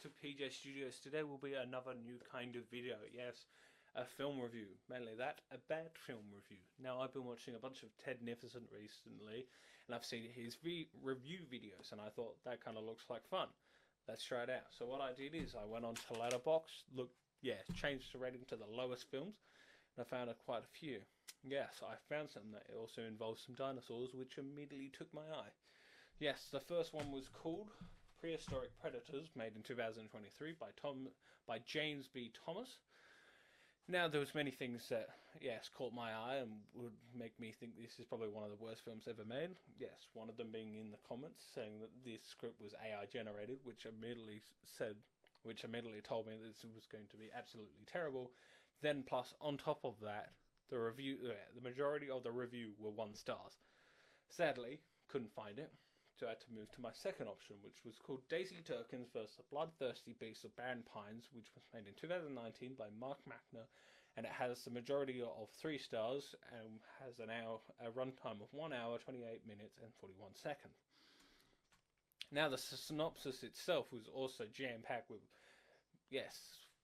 to PJ Studios. Today will be another new kind of video. Yes, a film review. Mainly that, a bad film review. Now, I've been watching a bunch of Ted Nifferson recently, and I've seen his review videos, and I thought that kind of looks like fun. Let's try it out. So what I did is I went on to Letterboxd, changed the rating to the lowest films, and I found quite a few. Yes, I found some that also involved some dinosaurs, which immediately took my eye. Yes, the first one was called Prehistoric Predators, made in 2023 by James B. Thomas. Now, there was many things that, yes, caught my eye and would make me think this is probably one of the worst films ever made. Yes, one of them being in the comments saying that this script was AI generated, which immediately told me that this was going to be absolutely terrible. Then, plus on top of that, the majority of the review were 1 stars. Sadly, couldn't find it. So I had to move to my second option, which was called Daisy Durkins vs. the Bloodthirsty Beasts of Barren Pines, which was made in 2019 by Mark Machner, and it has the majority of 3 stars and has a runtime of 1 hour, 28 minutes, and 41 seconds. Now, the synopsis itself was also jam-packed with, yes,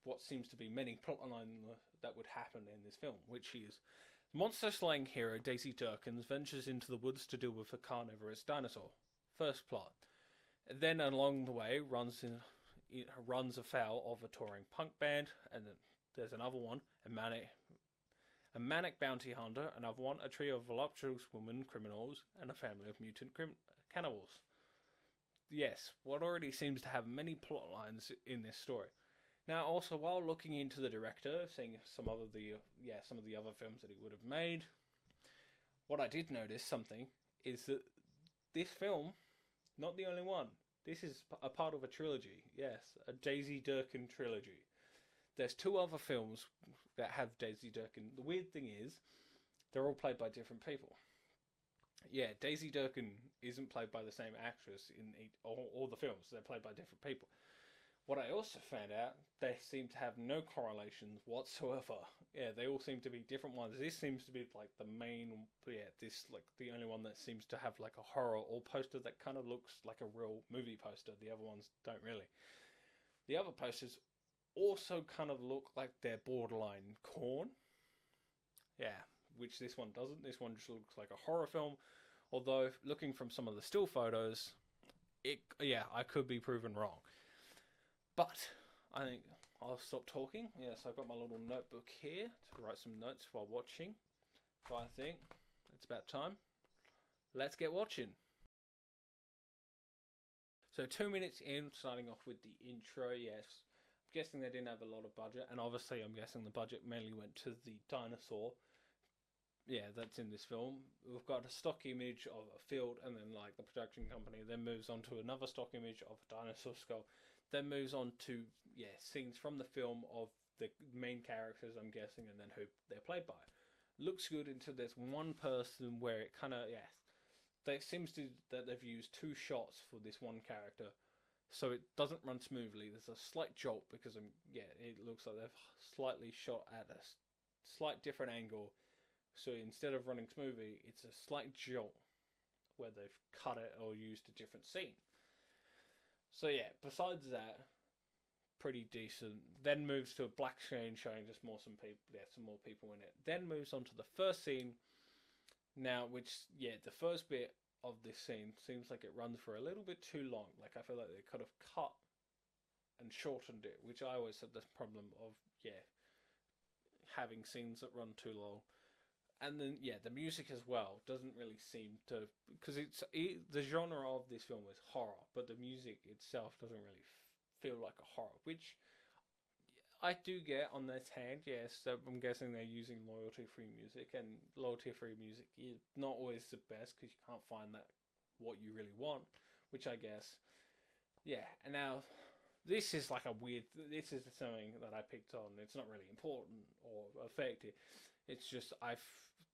what seems to be many plotlines that would happen in this film, which is monster-slaying hero Daisy Durkins ventures into the woods to deal with a carnivorous dinosaur. First plot. Then along the way runs afoul of a touring punk band, and then there's another one, a manic bounty hunter, another one, a trio of voluptuous women criminals, and a family of mutant cannibals. Yes, what already seems to have many plot lines in this story. Now, also, while looking into the director, seeing some of the other films that he would have made, what I did notice something is that this film, not the only one. This is a part of a trilogy. Yes, a Daisy Durkin trilogy. There's 2 other films that have Daisy Durkin. The weird thing is, they're all played by different people. Yeah, Daisy Durkin isn't played by the same actress in all the films. They're played by different people. What I also found out, they seem to have no correlations whatsoever. Yeah, they all seem to be different ones. This seems to be like the main, the only one that seems to have like a horror or poster that kind of looks like a real movie poster. The other ones don't really. The other posters also kind of look like they're borderline corn. Yeah, which this one doesn't. This one just looks like a horror film. Although, looking from some of the still photos, I could be proven wrong. But I think I'll stop talking. Yes, I've got my little notebook here to write some notes while watching. So I think it's about time. Let's get watching. So 2 minutes in, starting off with the intro, yes. I'm guessing they didn't have a lot of budget, and obviously I'm guessing the budget mainly went to the dinosaur. Yeah, that's in this film. We've got a stock image of a field, and then like the production company then moves on to another stock image of a dinosaur skull. Then moves on to scenes from the film of the main characters, I'm guessing, and then who they're played by. Looks good until there's one person where it kind of it seems that they've used 2 shots for this one character, so it doesn't run smoothly. There's a slight jolt because it looks like they've slightly shot at a slight different angle. So instead of running smoothly, it's a slight jolt where they've cut it or used a different scene. So yeah, besides that, pretty decent. Then moves to a black screen showing just some more people in it. Then moves on to the first scene. Now, the first bit of this scene seems like it runs for a little bit too long. Like I feel like they could have cut and shortened it, which I always had this problem of having scenes that run too long. And then the music as well doesn't really seem to, because the genre of this film is horror, but the music itself doesn't really feel like a horror, which I do get on this hand. Yes, so I'm guessing they're using royalty-free music, and royalty-free music is not always the best because you can't find what you really want, which I guess. Yeah, and now this is this is something that I picked on. It's not really important or effective. It's just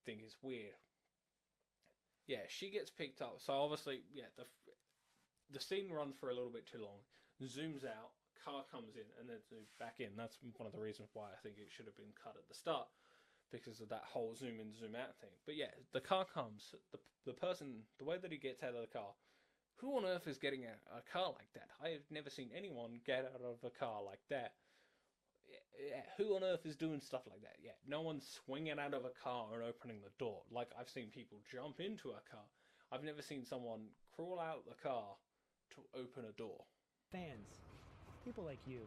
think it's weird. Yeah, she gets picked up. So obviously, the scene runs for a little bit too long. Zooms out, car comes in, and then zooms back in. That's one of the reasons why I think it should have been cut at the start, because of that whole zoom in, zoom out thing. But yeah, the car comes. The way that he gets out of the car, Who on earth is getting a car like that? I've never seen anyone get out of a car like that. Yeah, who on earth is doing stuff like that? Yeah, no one's swinging out of a car and opening the door. Like, I've seen people jump into a car. I've never seen someone crawl out the car to open a door. Fans. People like you.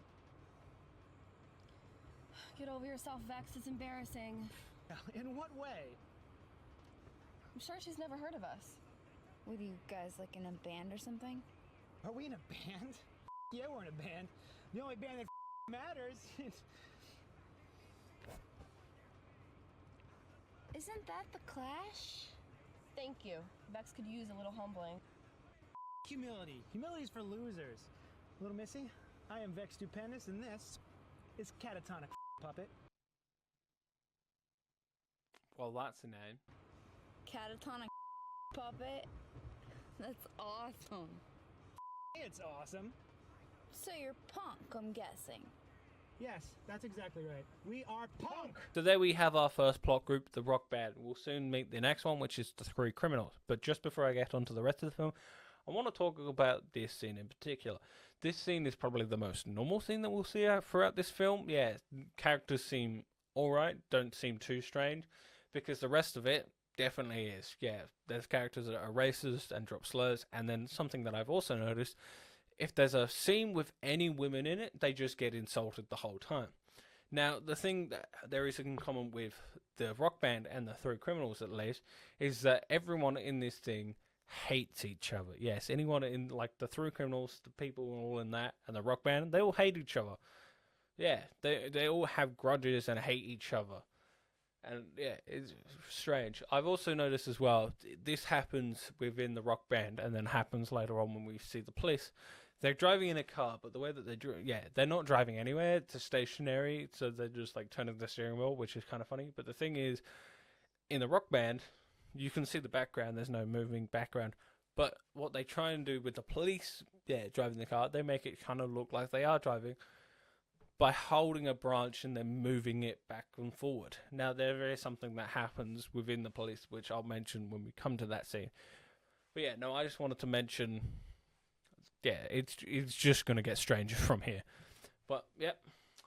Get over yourself, Vex. It's embarrassing. In what way? I'm sure she's never heard of us. What are you guys, like, in a band or something? Are we in a band? Yeah, we're in a band. The only band that matters. Isn't that the Clash? Thank you. Vex could use a little humbling. Humility. Humility's for losers. Little Missy, I am Vex Stupendous, and this is Catatonic Puppet. Well, that's a name. Catatonic Puppet? That's awesome. It's awesome. So you're punk, I'm guessing. Yes, that's exactly right. We are punk! So there we have our first plot group, the rock band. We'll soon meet the next one, which is the three criminals. But just before I get onto the rest of the film, I want to talk about this scene in particular. This scene is probably the most normal scene that we'll see throughout this film. Yeah, characters seem alright, don't seem too strange, because the rest of it definitely is. Yeah, there's characters that are racist and drop slurs, and then something that I've also noticed, if there's a scene with any women in it, they just get insulted the whole time. Now, the thing that there is in common with the rock band and the three criminals, at least, is that everyone in this thing hates each other. Yes, anyone in, like, the three criminals, the people all in that, and the rock band, they all hate each other. Yeah, they all have grudges and hate each other. And yeah, it's strange. I've also noticed as well, this happens within the rock band and then happens later on when we see the police. They're driving in a car, but the way that they're not driving anywhere. It's stationary, so they're just like turning the steering wheel, which is kind of funny. But the thing is, in the rock band, you can see the background. There's no moving background. But what they try and do with the police, driving the car, they make it kind of look like they are driving by holding a branch and then moving it back and forward. Now, there is something that happens within the police, which I'll mention when we come to that scene. But yeah, no, I just wanted to mention, it's just going to get stranger from here. But, yep,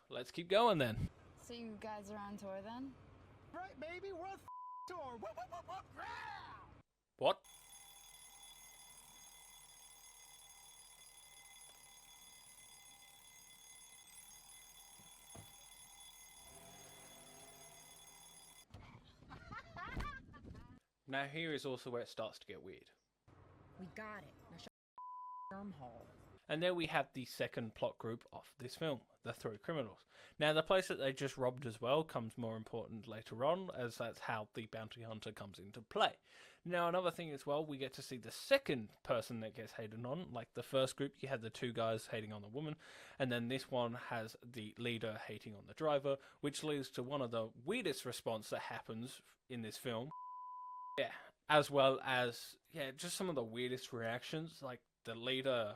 let's keep going then. So you guys are on tour then? Right, baby, we're on tour. What? Now here is also where it starts to get weird. We got it. Now shut wormhole. And there we have the second plot group of this film, the three criminals. Now the place that they just robbed as well comes more important later on, as that's how the bounty hunter comes into play. Now another thing as well, we get to see the second person that gets hated on. Like the first group, you had the two guys hating on the woman, and then this one has the leader hating on the driver, which leads to one of the weirdest response that happens in this film. Yeah, as well as, just some of the weirdest reactions, like the leader,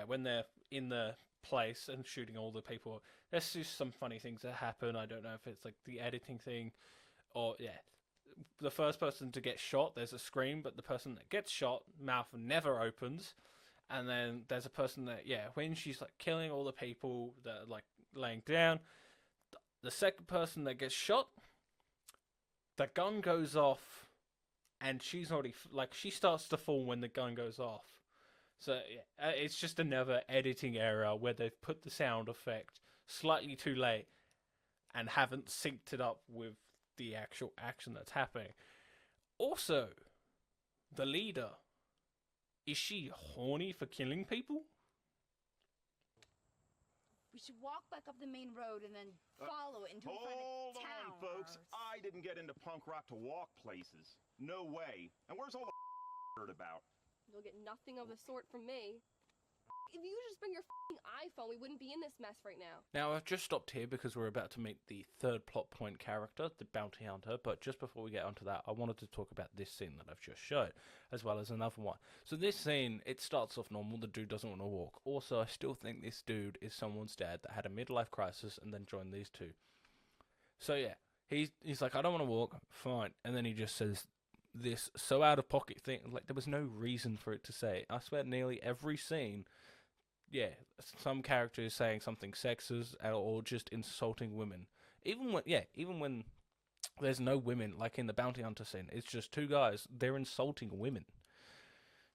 when they're in the place and shooting all the people, there's just some funny things that happen. I don't know if it's like the editing thing, or, the first person to get shot, there's a scream, but the person that gets shot, mouth never opens, and then there's a person that, when she's, like, killing all the people that are, like, laying down, the second person that gets shot, the gun goes off, and she's already, she starts to fall when the gun goes off. So, it's just another editing error where they've put the sound effect slightly too late and haven't synced it up with the actual action that's happening. Also, the leader, is she horny for killing people? We should walk back up the main road and then follow it until we find a town. Hold on, folks. I didn't get into punk rock to walk places. No way. And where's all the heard about? You'll get nothing of the sort from me. If you just bring your iPhone, we wouldn't be in this mess right now. Now, I've just stopped here because we're about to meet the third plot point character, the bounty hunter, but just before we get onto that, I wanted to talk about this scene that I've just showed, as well as another one. So this scene, it starts off normal, the dude doesn't want to walk. Also, I still think this dude is someone's dad that had a midlife crisis and then joined these two. So yeah, he's like, I don't want to walk, fine. And then he just says, this so out of pocket thing. Like, there was no reason for it to say it. I swear, nearly every scene, yeah, some character is saying something sexist or just insulting women. Even when there's no women, like in the bounty hunter scene, it's just two guys. They're insulting women.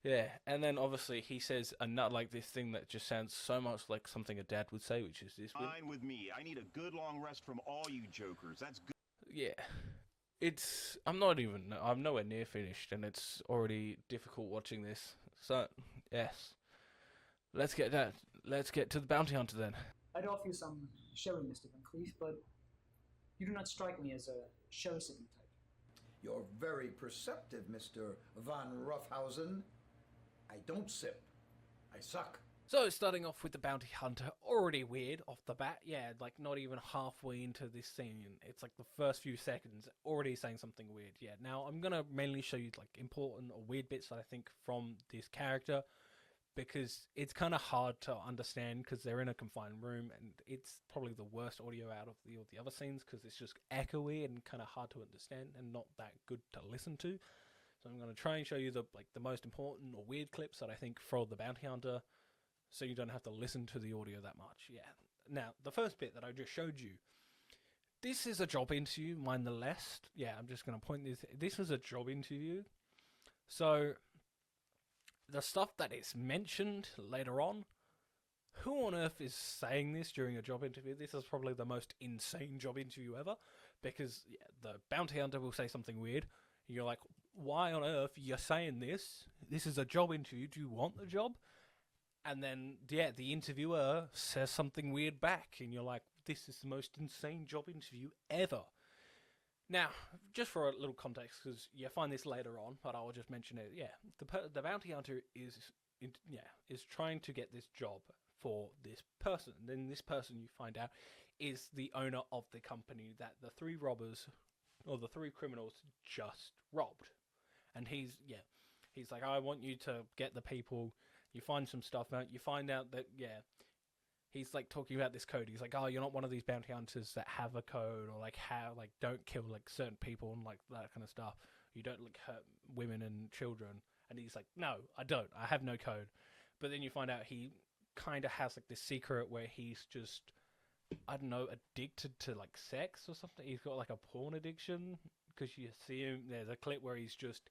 Yeah, and then obviously he says like this thing that just sounds so much like something a dad would say, which is this. Fine with me. I need a good long rest from all you jokers. That's good. Yeah, I'm nowhere near finished, and it's already difficult watching this. So yes, let's get to the bounty hunter then. I'd offer you some sherry, Mr. Van Cleef, but you do not strike me as a sherry-sipping type. You're very perceptive, Mr. Von Ruffhausen. I don't sip. I suck. So, starting off with the bounty hunter, already weird off the bat. Yeah, like not even halfway into this scene. It's like the first few seconds, already saying something weird. Yeah, now I'm gonna mainly show you like important or weird bits that I think from this character, because it's kind of hard to understand because they're in a confined room, and it's probably the worst audio out of the other scenes because it's just echoey and kind of hard to understand and not that good to listen to. So I'm going to try and show you the most important or weird clips that I think for the bounty hunter, so you don't have to listen to the audio that much. Yeah. Now, the first bit that I just showed you, this is a job interview, mind the less. Yeah, I'm just going to point this. This was a job interview. So the stuff that is mentioned later on, who on earth is saying this during a job interview? This is probably the most insane job interview ever, because the bounty hunter will say something weird. You're like, why on earth you're saying this? This is a job interview. Do you want the job? And then, yeah, the interviewer says something weird back, and you're like, this is the most insane job interview ever. Now, just for a little context, because you find this later on, but I'll just mention it. Yeah, the bounty hunter is trying to get this job for this person. And then this person, you find out, is the owner of the company that the three robbers, or the three criminals, just robbed. And he's like, I want you to get the people. You find some stuff out. You find out that, he's like talking about this code. He's like, oh, you're not one of these bounty hunters that have a code, or like don't kill like certain people and like that kind of stuff. You don't like hurt women and children. And he's like, no, I don't. I have no code. But then you find out he kind of has like this secret where he's just, I don't know, addicted to like sex or something. He's got like a porn addiction, because you see him. There's a clip where he's just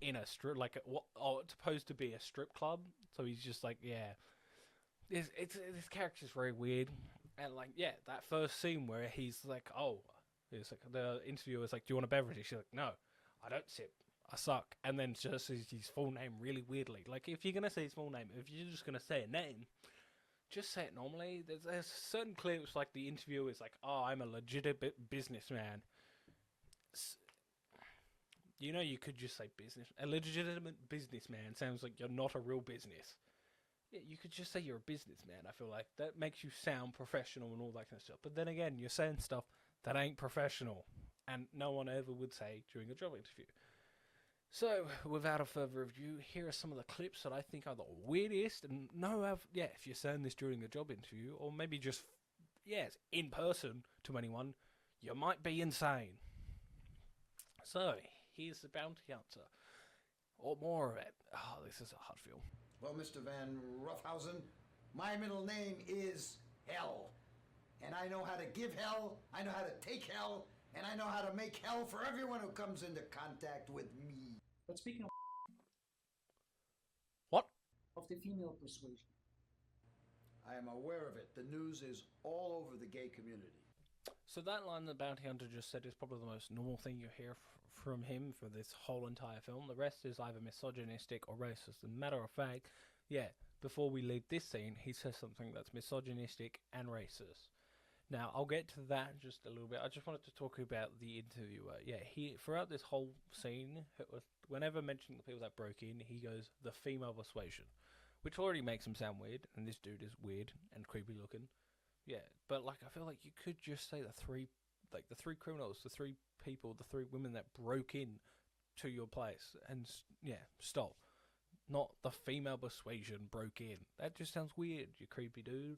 in a strip, it's supposed to be a strip club. So he's just like, this character's very weird. And like, that first scene where he's like, it's like the interviewer's like, do you want a beverage? She's like, no, I don't sip. I suck. And then just says his full name really weirdly. Like, if you're gonna say his full name, if you're just gonna say a name, just say it normally. There's certain clips like the interviewer is like, oh, I'm a legitimate businessman. You know, you could just say business. A legitimate businessman sounds like you're not a real business. Yeah, you could just say you're a businessman. I feel like that makes you sound professional and all that kind of stuff. But then again, you're saying stuff that ain't professional, and no one ever would say during a job interview. So, without a further ado, here are some of the clips that I think are the weirdest. And if you're saying this during a job interview, or maybe just, in person to anyone, you might be insane. So, here's the bounty hunter. Or more of it. Oh, this is a hard film. Well, Mr. Van Ruffhausen, my middle name is Hell. And I know how to give hell, I know how to take hell, and I know how to make hell for everyone who comes into contact with me. But speaking of What? Of the female persuasion. I am aware of it. The news is all over the gay community. So that line the bounty hunter just said is probably the most normal thing you hear from him for this whole entire film. The rest is either misogynistic or racist. And matter of fact, before we leave this scene, he says something that's misogynistic and racist. Now, I'll get to that in just a little bit. I just wanted to talk about the interviewer. He throughout this whole scene, whenever mentioning the people that broke in, he goes, the female persuasion, which already makes him sound weird, and this dude is weird and creepy looking. Yeah, but like, I feel like you could just say the three criminals, the three people, the three women that broke in to your place and, stole. Not the female persuasion broke in. That just sounds weird, you creepy dude.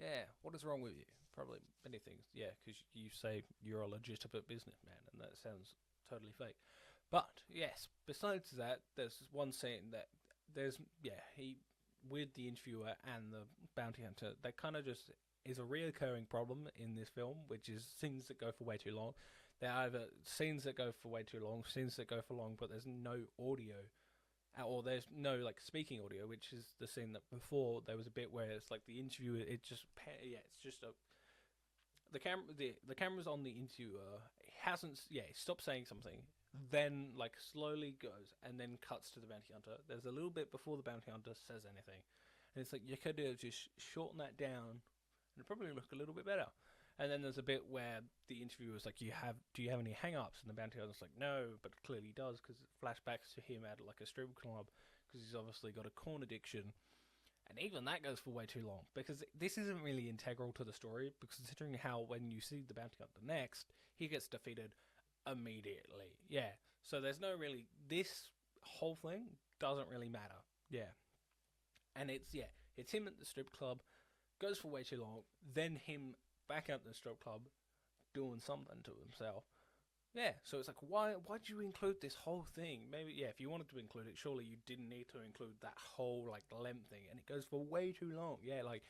Yeah, what is wrong with you? Probably many things. Yeah, because you say you're a legitimate businessman, and that sounds totally fake. But yes, besides that, there's one scene that he with the interviewer and the bounty hunter, that kind of just is a reoccurring problem in this film, which is scenes that go for way too long. They're either scenes that go for way too long, scenes that go for long, but there's no audio, or there's no like speaking audio, which is the scene that before there was a bit where it's like the interviewer, it's just a the camera's on the interviewer. He hasn't he stops saying something, then like slowly goes and then cuts to the bounty hunter. There's a little bit before the bounty hunter says anything, and it's like you could have just shorten that down and it'd probably look a little bit better. And then there's a bit where the interviewer's like, do you have any hang-ups? And the bounty hunter's like, no, but clearly he does, because it flashbacks to him at like a strip club, because he's obviously got a corn addiction. And even that goes for way too long, because this isn't really integral to the story, because considering how when you see the bounty hunter next, he gets defeated immediately. Yeah, so there's no really, this whole thing doesn't really matter. Yeah. And it's him at the strip club, goes for way too long, then him back at the strip club doing something to himself. Yeah, so it's like, why'd you include this whole thing? Maybe, if you wanted to include it, surely you didn't need to include that whole, like, length thing, and it goes for way too long. Yeah, like,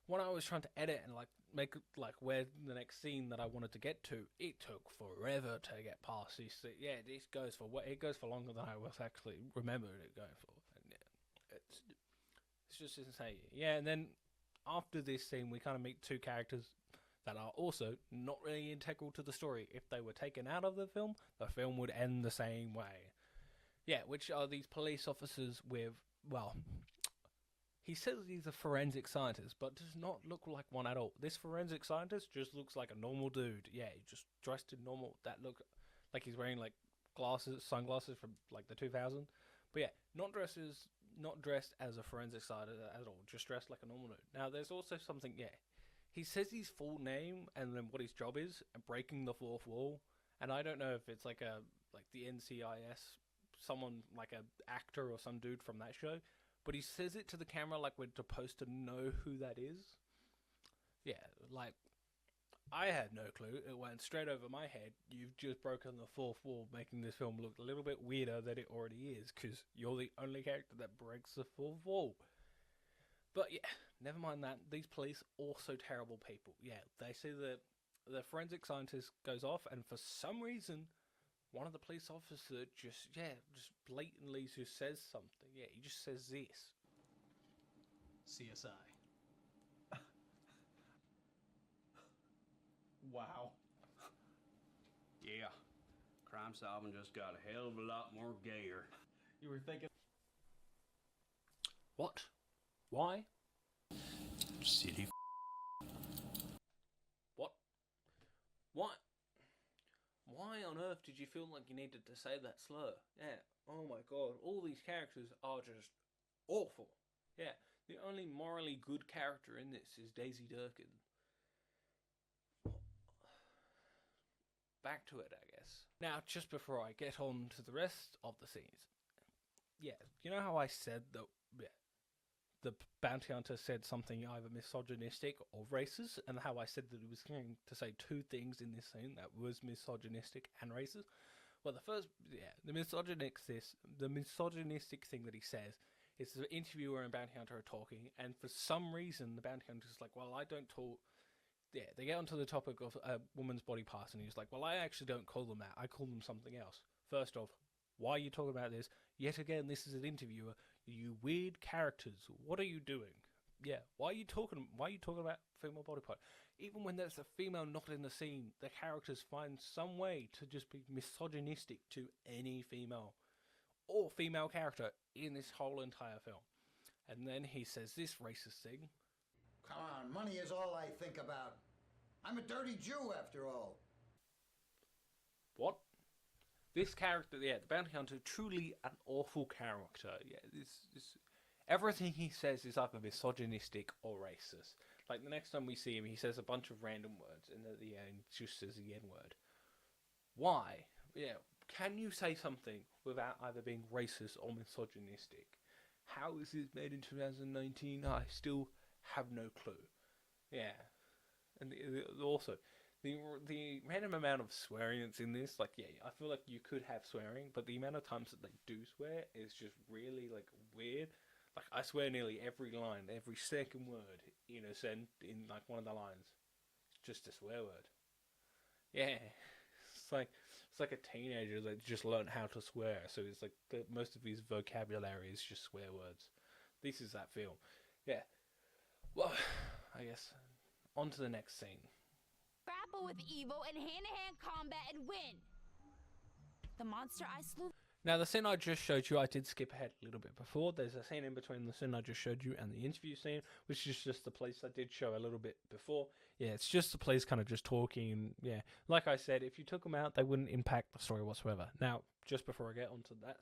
when I was trying to edit and, like, make, like, where the next scene that I wanted to get to, it took forever to get past this. This goes for longer than I was actually remembered it going for. And yeah, it's just insane. Yeah, and then after this scene, we kind of meet two characters that are also not really integral to the story. If they were taken out of the film would end the same way. Yeah, which are these police officers with, well, he says he's a forensic scientist, but does not look like one at all. This forensic scientist just looks like a normal dude. Yeah, he just dressed in normal, that look like he's wearing like sunglasses from like the 2000s. But yeah, not dressed as a forensic scientist at all, just dressed like a normal dude. Now, there's also something, he says his full name and then what his job is, and breaking the fourth wall. And I don't know if it's like the NCIS, someone like an actor or some dude from that show, but he says it to the camera like we're supposed to know who that is. Yeah, like, I had no clue. It went straight over my head. You've just broken the fourth wall, making this film look a little bit weirder than it already is, because you're the only character that breaks the fourth wall. But yeah, never mind that. These police also terrible people. Yeah, they see the forensic scientist goes off, and for some reason, one of the police officers just blatantly just says something. Yeah, he just says this. CSI. Wow. Yeah, crime solving just got a hell of a lot more gayer. You were thinking... What? Why? City. What? What? Why on earth did you feel like you needed to say that slur? Yeah, oh my god, all these characters are just awful. Yeah, the only morally good character in this is Daisy Durkin. Back to it, I guess. Now, just before I get on to the rest of the scenes, you know how I said that the bounty hunter said something either misogynistic or racist, and how I said that he was going to say two things in this scene that was misogynistic and racist? Well, the misogynistic thing that he says is the interviewer and bounty hunter are talking, and for some reason the bounty hunter's like, well, I don't talk... Yeah, they get onto the topic of a woman's body parts, and he's like, well, I actually don't call them that. I call them something else. First off, why are you talking about this? Yet again, this is an interviewer. You weird characters. What are you doing? Yeah, why are you talking about female body part? Even when there's a female not in the scene, the characters find some way to just be misogynistic to any female or female character in this whole entire film. And then he says this racist thing. Come on, money is all I think about. I'm a dirty Jew, after all. What? This character, the bounty hunter, truly an awful character. Yeah, this everything he says is either misogynistic or racist. Like, the next time we see him, he says a bunch of random words, and at the end, just says the N-word. Why? Yeah, can you say something without either being racist or misogynistic? How is this made in 2019? I still have no clue. Yeah. And also, the random amount of swearing that's in this, like, yeah, I feel like you could have swearing, but the amount of times that they do swear is just really, like, weird. Like, I swear nearly every line, every second word in like, one of the lines. It's just a swear word. Yeah. It's like a teenager that just learned how to swear, so it's like most of his vocabulary is just swear words. This is that film. Yeah. Well, I guess, on to the next scene. Grapple with evil in hand-to-hand combat and win. The monster I slew. Now, the scene I just showed you, I did skip ahead a little bit before. There's a scene in between the scene I just showed you and the interview scene, which is just the police I did show a little bit before. Yeah, it's just the police kind of just talking. And yeah, like I said, if you took them out, they wouldn't impact the story whatsoever. Now, just before I get onto that,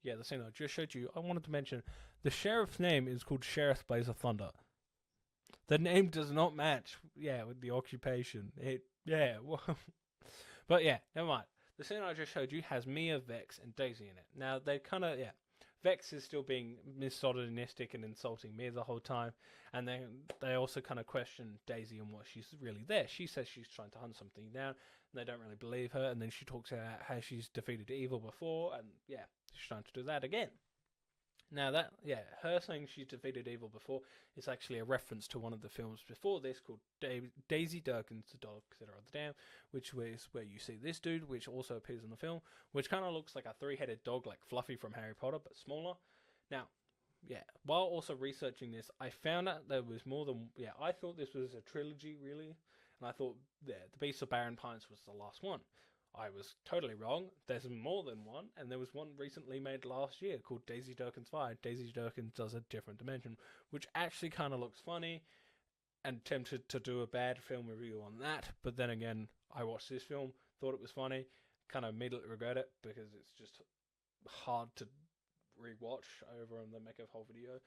yeah, the scene I just showed you, I wanted to mention the sheriff's name is called Sheriff Blaze of Thunder. The name does not match, yeah, with the occupation. But yeah, never mind. The scene I just showed you has Mia, Vex, and Daisy in it. Now, they kind of, yeah, Vex is still being misogynistic and insulting Mia the whole time, and then they also kind of question Daisy and what she's really there. She says she's trying to hunt something down, and they don't really believe her, and then she talks about how she's defeated evil before, and yeah, she's trying to do that again. Now that, yeah, her saying she's defeated evil before is actually a reference to one of the films before this called Daisy Durkin's The Dog Sitter of the Dam, which is where you see this dude, which also appears in the film, which kind of looks like a three-headed dog like Fluffy from Harry Potter, but smaller. Now, yeah, while also researching this, I found out there was more than, yeah, I thought this was a trilogy, really, and I thought, yeah, The Beast of Barren Pines was the last one. I was totally wrong. There's more than one, and there was one recently made last year called Daisy Durkin's Fire. Daisy Durkin does a different dimension, which actually kind of looks funny, and tempted to do a bad film review on that, but then again, I watched this film, thought it was funny, kind of immediately regret it, because it's just hard to rewatch over on the Make of Whole video.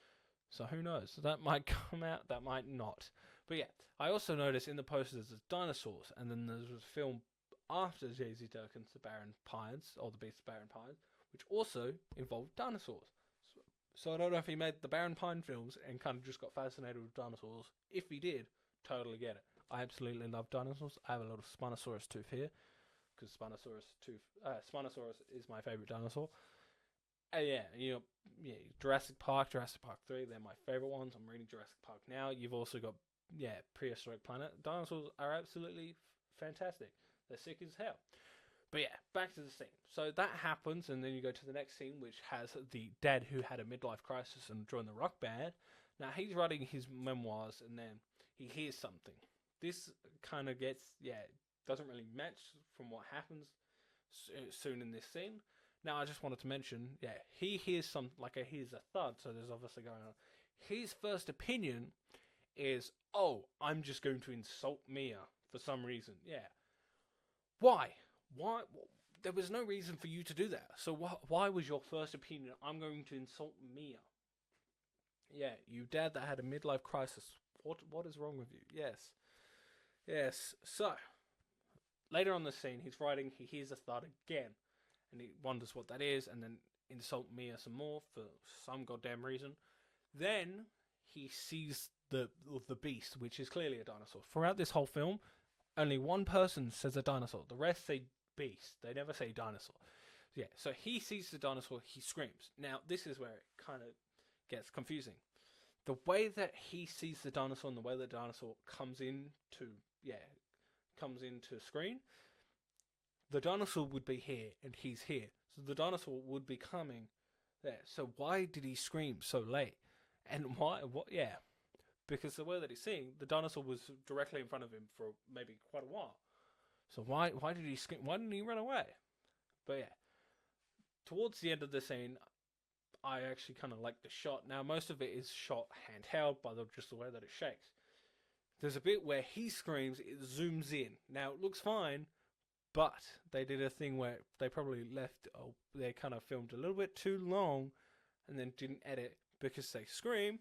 So who knows? That might come out, that might not. But yeah, I also noticed in the posters there's dinosaurs, and then there's a film after Daisy Durkin's The Barren Pines, or The Beast of Barren Pines, which also involved dinosaurs. So I don't know if he made the Barren Pine films and kind of just got fascinated with dinosaurs. If he did, totally get it. I absolutely love dinosaurs. I have a little Spinosaurus tooth here, because Spinosaurus is my favorite dinosaur. Yeah, Jurassic Park 3, they're my favorite ones. I'm reading Jurassic Park now. You've also got, Prehistoric Planet. Dinosaurs are absolutely fantastic. They're sick as hell. But yeah, back to the scene. So that happens, and then you go to the next scene, which has the dad who had a midlife crisis and joined the rock band. Now, he's writing his memoirs, and then he hears something. This kind of doesn't really match from what happens soon in this scene. Now, I just wanted to mention, he hears hears a thud, so there's obviously going on. His first opinion is, oh, I'm just going to insult Mia for some reason. Yeah. Why? There was no reason for you to do that. So why was your first opinion, I'm going to insult Mia? Yeah, you dad that had a midlife crisis. What is wrong with you? Yes. So, later on the scene, he's writing, he hears a thud again, and he wonders what that is, and then insult Mia some more for some goddamn reason. Then, he sees the beast, which is clearly a dinosaur. Throughout this whole film, only one person says a dinosaur. The rest say beast. They never say dinosaur. Yeah, so he sees the dinosaur, he screams. Now, this is where it kind of gets confusing. The way that he sees the dinosaur and the way the dinosaur comes into screen, the dinosaur would be here and he's here. So the dinosaur would be coming there. So why did he scream so late? And why? Because the way that he's seeing, the dinosaur was directly in front of him for maybe quite a while. So why did he scream? Why didn't he run away? But yeah, towards the end of the scene, I actually kind of like the shot. Now, most of it is shot handheld by just the way that it shakes. There's a bit where he screams, it zooms in. Now, it looks fine, but they did a thing where they probably they kind of filmed a little bit too long and then didn't edit because they scream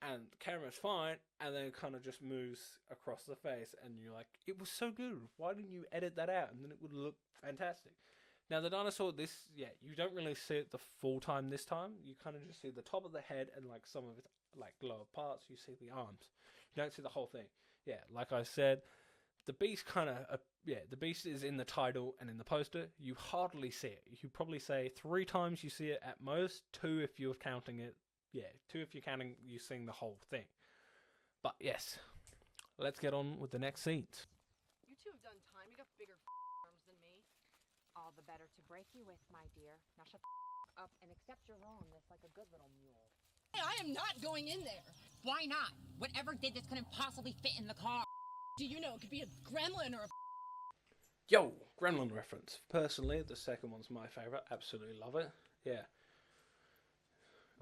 and the camera's fine and then it kind of just moves across the face and you're like, it was so good. Why didn't you edit that out? And then it would look fantastic. Now, the dinosaur, you don't really see it the full time this time. You kind of just see the top of the head and, some of its, lower parts. You see the arms. You don't see the whole thing. Yeah, like I said, the beast kind of, the beast is in the title and in the poster. You hardly see it. You probably say 3 times you see it at most. 2 if you're counting it. Yeah, 2 if you're counting you seeing the whole thing. But yes, let's get on with the next scenes. You two have done time. You got bigger arms than me. All the better to break you with, my dear. Now shut the up and accept your role in this like a good little mule. Hey, I am not going in there. Why not? Whatever did this couldn't possibly fit in the car. Do you know it could be a gremlin or a Yo, Gremlin reference. Personally, the second one's my favourite. Absolutely love it. Yeah.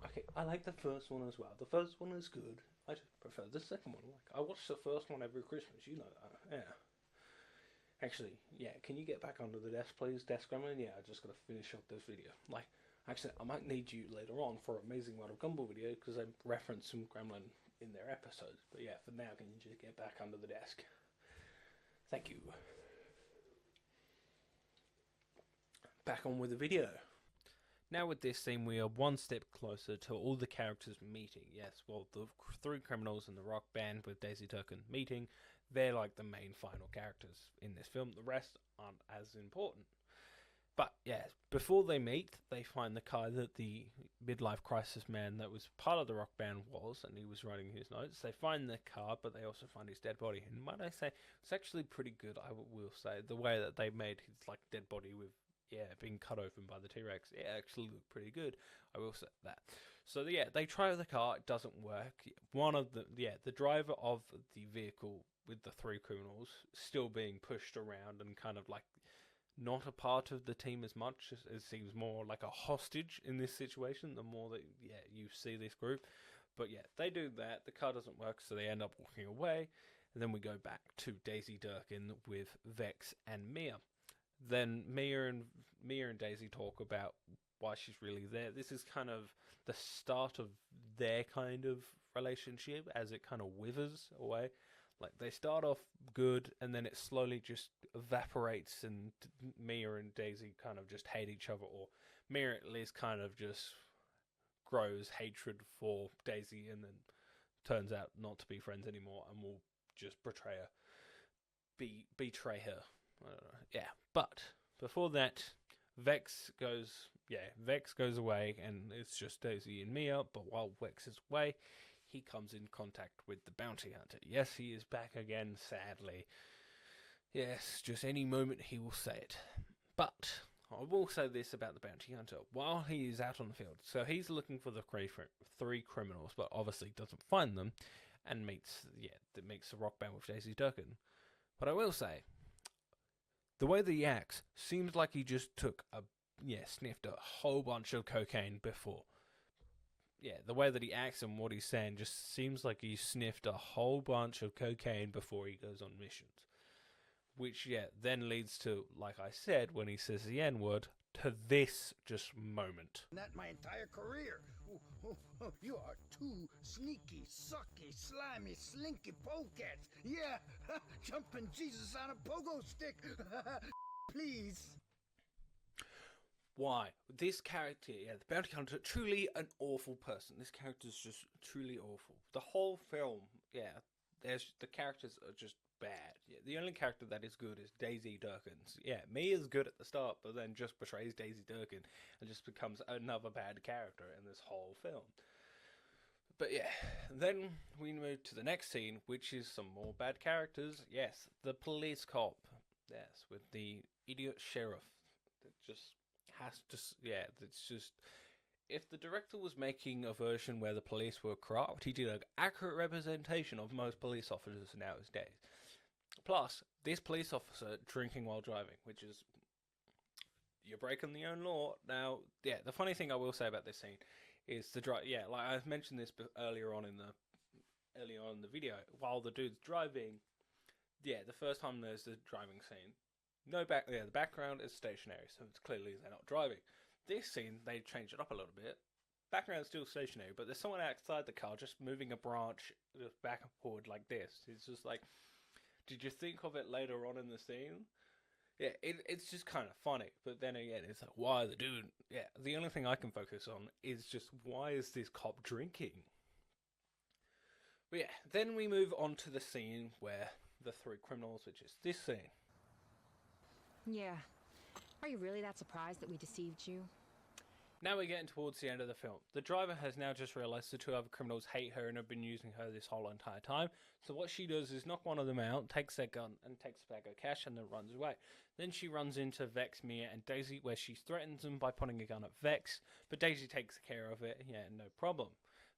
Okay, I like the first one as well. The first one is good. I just prefer the second one. Like, I watch the first one every Christmas, you know that. Yeah. Actually, yeah, can you get back under the desk, please, Desk Gremlin? Yeah, I just gotta finish up this video. Like, actually, I might need you later on for Amazing World of Gumball video, because I referenced some Gremlin in their episodes. But yeah, for now, can you just get back under the desk? Thank you. Back on with the video. Now with this scene, we are one step closer to all the characters meeting. Yes, well, the 3 criminals and the rock band with Daisy Durkin meeting, they're like the main final characters in this film. The rest aren't as important. But yeah, before they meet, they find the car that the midlife crisis man that was part of the rock band was, and he was writing his notes. They find the car, but they also find his dead body. And might I say, it's actually pretty good, I will say. The way that they made his like dead body with being cut open by the T-Rex, it actually looked pretty good. I will say that. So yeah, they try the car, it doesn't work. One of the driver of the vehicle with the 3 criminals still being pushed around and kind of like not a part of the team as much. It seems more like a hostage in this situation the more that you see this group. But yeah, they do that. The car doesn't work, so they end up walking away. And then we go back to Daisy Durkin with Vex and Mia. Then Mia and Daisy talk about why she's really there. This is kind of the start of their kind of relationship as it kind of withers away. Like, they start off good, and then it slowly just evaporates, and Mia and Daisy kind of just hate each other, or Mia at least kind of just grows hatred for Daisy, and then turns out not to be friends anymore, and will just betray her. I don't know. Yeah, but before that, Vex goes away, and it's just Daisy and Mia. But while Vex is away, he comes in contact with the bounty hunter. Yes, he is back again, sadly. Yes, just any moment he will say it. But I will say this about the bounty hunter. While he is out on the field, so he's looking for the 3 criminals, but obviously doesn't find them, and meets the rock band with Daisy Durkin. But I will say, the way that he acts seems like he just sniffed a whole bunch of cocaine before. Yeah, the way that he acts and what he's saying just seems like he sniffed a whole bunch of cocaine before he goes on missions. Which, then leads to, like I said, when he says the N-word, to this just moment. Not my entire career. You are 2 sneaky, sucky, slimy, slinky polecats. Yeah, jumping Jesus on a pogo stick. Please. Why? This character, the bounty hunter, truly an awful person. This character's just truly awful. The whole film, the characters are just bad. Yeah, the only character that is good is Daisy Durkin. Mia's good at the start, but then just betrays Daisy Durkin and just becomes another bad character in this whole film. But then we move to the next scene, which is some more bad characters. Yes, the police cop. Yes, with the idiot sheriff that just has to. It's just. If the director was making a version where the police were corrupt, he did an accurate representation of most police officers nowadays. Plus, this police officer drinking while driving, which is, you're breaking the own law. Now, the funny thing I will say about this scene is like I've mentioned this earlier on in the video. While the dude's driving, the first time there's the driving scene, the background is stationary, so it's clearly they're not driving. This scene, they changed it up a little bit. Background's still stationary, but there's someone outside the car just moving a branch back and forward like this. It's just like, did you think of it later on in the scene? It's just kind of funny. But then again, it's like, why the dude? The only thing I can focus on is just, why is this cop drinking? But then we move on to the scene where the three criminals, which is this scene. Yeah. Are you really that surprised that we deceived you? Now we're getting towards the end of the film. The driver has now just realised the two other criminals hate her and have been using her this whole entire time. So what she does is knock one of them out, takes their gun and takes a bag of cash and then runs away. Then she runs into Vex, Mia and Daisy, where she threatens them by pointing a gun at Vex, but Daisy takes care of it, yeah, no problem.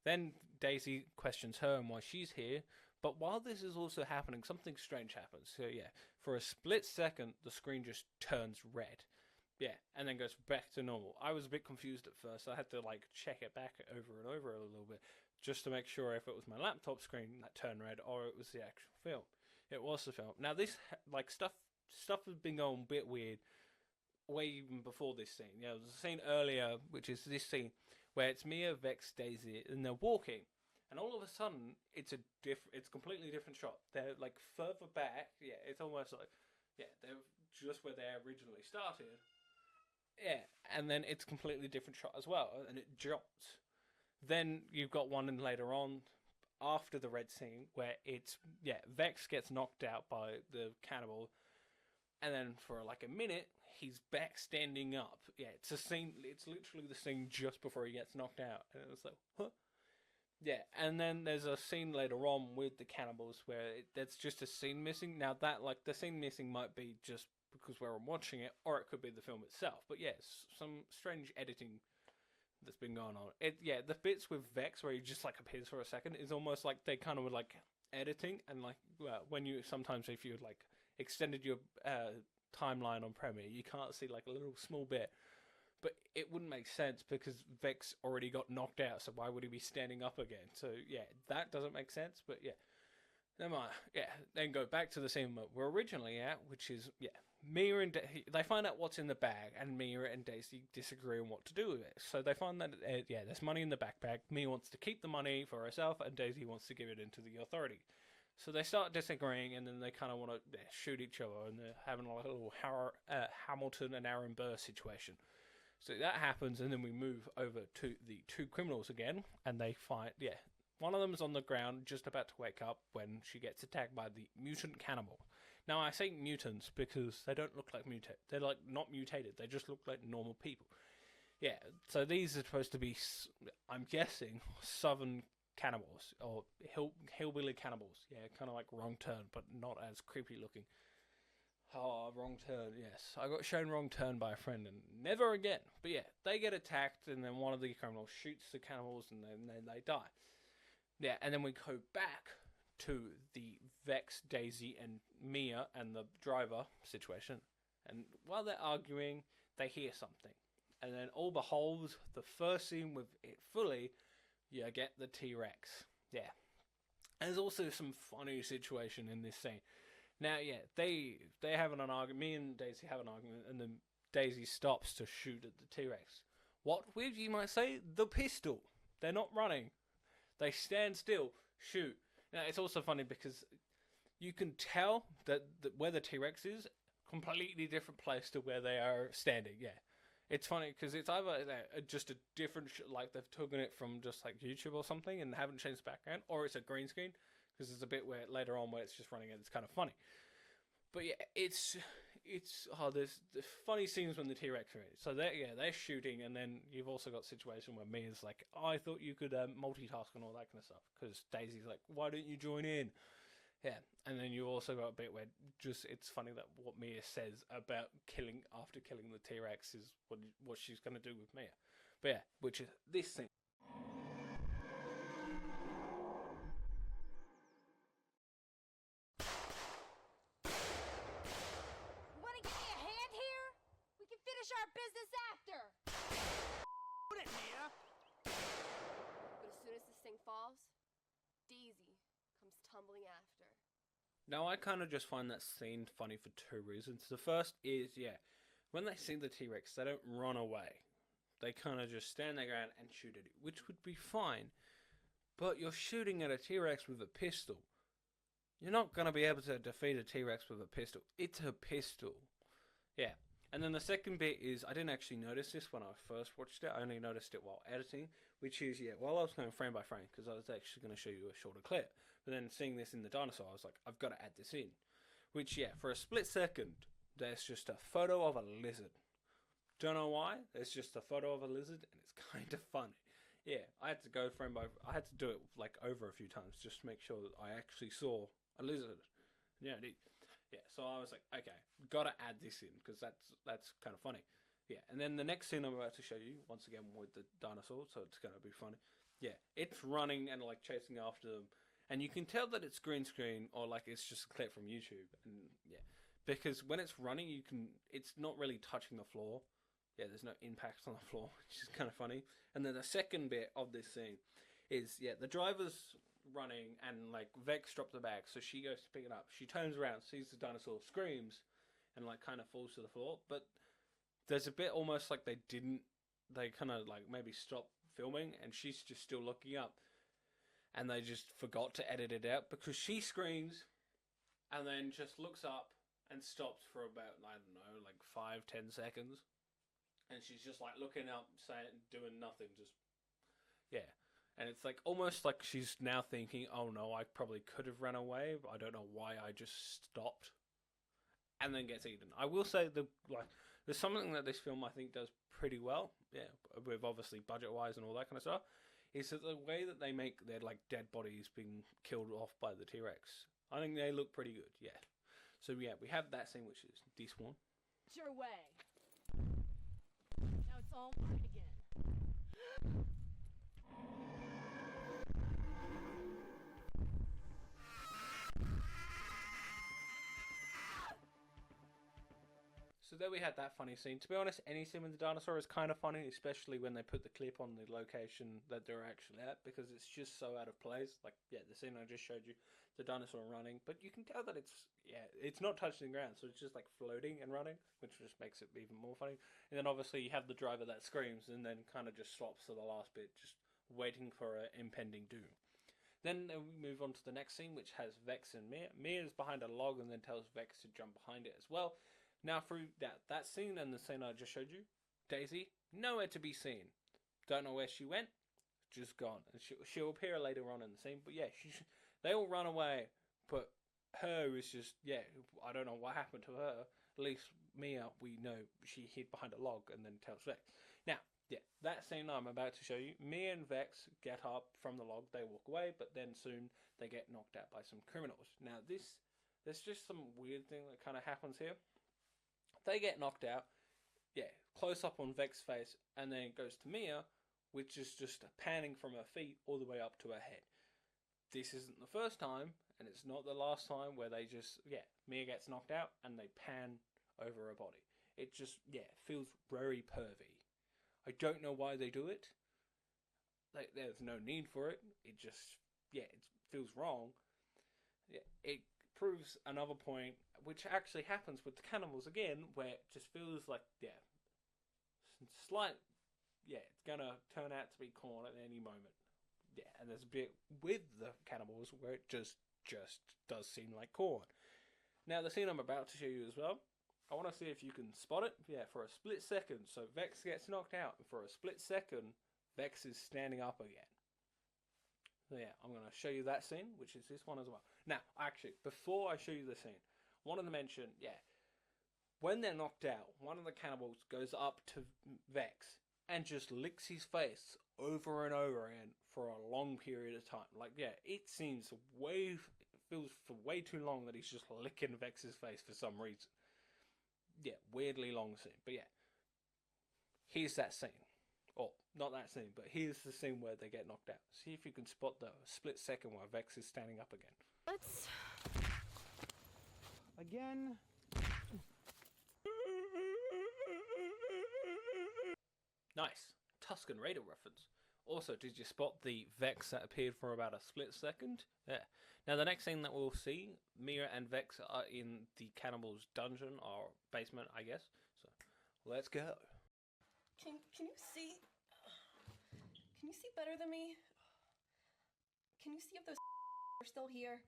Then Daisy questions her and why she's here, but while this is also happening, something strange happens. So yeah, for a split second, the screen just turns red. Yeah, and then goes back to normal. I was a bit confused at first. I had to like check it back over and over a little bit just to make sure if it was my laptop screen that turned red or it was the actual film. It was the film. Now this like stuff has been going a bit weird way even before this scene. Yeah, there's a scene earlier which is this scene where it's Mia, Vex, Daisy, and they're walking, and all of a sudden it's a completely different shot. They're like further back. Yeah, it's almost like they're just where they originally started. Yeah, and then it's a completely different shot as well, and it drops. Then you've got one in later on, after the red scene, where it's, Vex gets knocked out by the cannibal, and then for like a minute, he's back standing up. Yeah, it's a scene, it's literally the scene just before he gets knocked out, and it was like, huh? Yeah, and then there's a scene later on with the cannibals where that's just a scene missing. Now that, like, the scene missing might be just because we're watching it, or it could be the film itself. But yes, some strange editing that's been going on. The bits with Vex where he just like appears for a second is almost like they kind of were like editing, and like when you sometimes if you like extended your timeline on Premiere, you can't see like a little small bit. But it wouldn't make sense because Vex already got knocked out, so why would he be standing up again? So yeah, that doesn't make sense. But yeah, never mind. Yeah, then go back to the scene that we're originally at, which is Mia and they find out what's in the bag, and Mia and Daisy disagree on what to do with it. So they find that there's money in the backpack. Mia wants to keep the money for herself, and Daisy wants to give it into the authority. So they start disagreeing, and then they kind of want to shoot each other, and they're having like a little Hamilton and Aaron Burr situation. So that happens, and then we move over to the two criminals again, and they find one of them is on the ground just about to wake up when she gets attacked by the mutant cannibal. Now, I say mutants because they don't look like mutated. They're like not mutated. They just look like normal people. Yeah, so these are supposed to be, I'm guessing, southern cannibals or hillbilly cannibals. Yeah, kind of like Wrong Turn, but not as creepy looking. Oh, Wrong Turn, yes. I got shown Wrong Turn by a friend and never again. But yeah, they get attacked and then one of the criminals shoots the cannibals and then they die. Yeah, and then we go back to the Vex, Daisy, and Mia and the driver situation. And while they're arguing, they hear something. And then all behold, the first scene with it fully, you get the T-Rex. Yeah. And there's also some funny situation in this scene. Now, they having an argument. Me and Daisy have an argument, and then Daisy stops to shoot at the T-Rex. What with, you might say, the pistol. They're not running. They stand still, shoot. Now, it's also funny because you can tell that where the T-Rex is, completely different place to where they are standing, It's funny because it's either just a different, like they've taken it from just like YouTube or something and haven't changed the background, or it's a green screen. Because there's a bit where later on where it's just running and it's kind of funny. But yeah, there's the funny scenes when the T-Rex are in. So they're shooting, and then you've also got a situation where Mia's like, I thought you could multitask and all that kind of stuff. Because Daisy's like, why don't you join in? Yeah, and then you also got a bit where just it's funny that what Mia says about after killing the T-Rex is what she's going to do with Mia. But yeah, which is this thing. Our business after. Put it, Mia. But as soon as this thing falls, Daisy comes tumbling after. Now, I kind of just find that scene funny for two reasons. The first is, when they see the T-Rex, they don't run away. They kind of just stand their ground and shoot at it, which would be fine. But you're shooting at a T-Rex with a pistol. You're not going to be able to defeat a T-Rex with a pistol. It's a pistol. Yeah. And then the second bit is, I didn't actually notice this when I first watched it. I only noticed it while editing, which is, while I was going frame by frame, because I was actually going to show you a shorter clip. But then seeing this in the dinosaur, I was like, I've got to add this in. Which, for a split second, there's just a photo of a lizard. Don't know why. There's just a photo of a lizard, and it's kind of funny. I had to go frame by. I had to do it like over a few times just to make sure that I actually saw a lizard. So I was like, okay, gotta add this in because that's kind of funny. And then the next scene I'm about to show you, once again with the dinosaur, so it's gonna be funny. It's running and like chasing after them, and you can tell that it's green screen or like it's just a clip from YouTube. And because when it's running, it's not really touching the floor. There's no impact on the floor, which is kind of funny. And then the second bit of this scene is, the driver's running and like Vex dropped the bag, so she goes to pick it up. She turns around, sees the dinosaur, screams, and like kind of falls to the floor. But there's a bit almost like they kind of like maybe stopped filming, and she's just still looking up, and they just forgot to edit it out because she screams, and then just looks up and stops for about, I don't know, like 5-10 seconds. And she's just like looking up, saying, doing nothing, just and it's like almost like she's now thinking, oh no, I probably could have run away, but I don't know why I just stopped, and then gets eaten. I will say there's something that this film I think does pretty well, with obviously budget wise and all that kind of stuff, is that the way that they make their like dead bodies being killed off by the T-Rex, I think they look pretty good. So we have that scene, which is this one. It's your way. Now it's all mine again. So there we had that funny scene. To be honest, any scene with the dinosaur is kind of funny, especially when they put the clip on the location that they're actually at, because it's just so out of place. Like, the scene I just showed you, the dinosaur running, but you can tell that it's not touching the ground, so it's just like floating and running, which just makes it even more funny. And then obviously you have the driver that screams and then kind of just stops to the last bit, just waiting for an impending doom. Then we move on to the next scene, which has Vex and Mia. Mia's behind a log and then tells Vex to jump behind it as well. Now, through that scene and the scene I just showed you, Daisy, nowhere to be seen. Don't know where she went, just gone. And she'll appear later on in the scene, but they all run away, but her is just, I don't know what happened to her. At least Mia, we know she hid behind a log and then tells Vex. Now, that scene I'm about to show you, Mia and Vex get up from the log, they walk away, but then soon they get knocked out by some criminals. Now, there's just some weird thing that kind of happens here. They get knocked out, close up on Vex's face, and then it goes to Mia, which is just panning from her feet all the way up to her head. This isn't the first time, and it's not the last time where they just, Mia gets knocked out and they pan over her body. It just, feels very pervy. I don't know why they do it. There's no need for it. It just, it feels wrong. It proves another point, which actually happens with the cannibals again, where it just feels like, slight, it's gonna turn out to be corn at any moment. And there's a bit with the cannibals where it just does seem like corn. Now, the scene I'm about to show you as well, I want to see if you can spot it. For a split second, so Vex gets knocked out, and for a split second, Vex is standing up again. So I'm going to show you that scene, which is this one as well. Now, actually, before I show you the scene, I wanted to mention, when they're knocked out, one of the cannibals goes up to Vex and just licks his face over and over again for a long period of time. Like, it feels for way too long that he's just licking Vex's face for some reason. Weirdly long scene. But here's that scene. Or, not that scene, but here's the scene where they get knocked out. See if you can spot the split second where Vex is standing up again. Let's... Again. Nice. Tusken Raider reference. Also, did you spot the Vex that appeared for about a split second? Now, the next scene that we'll see, Mia and Vex are in the cannibal's dungeon, or basement, I guess. So, let's go. Can you see? Can you see better than me? Can you see if those are still here?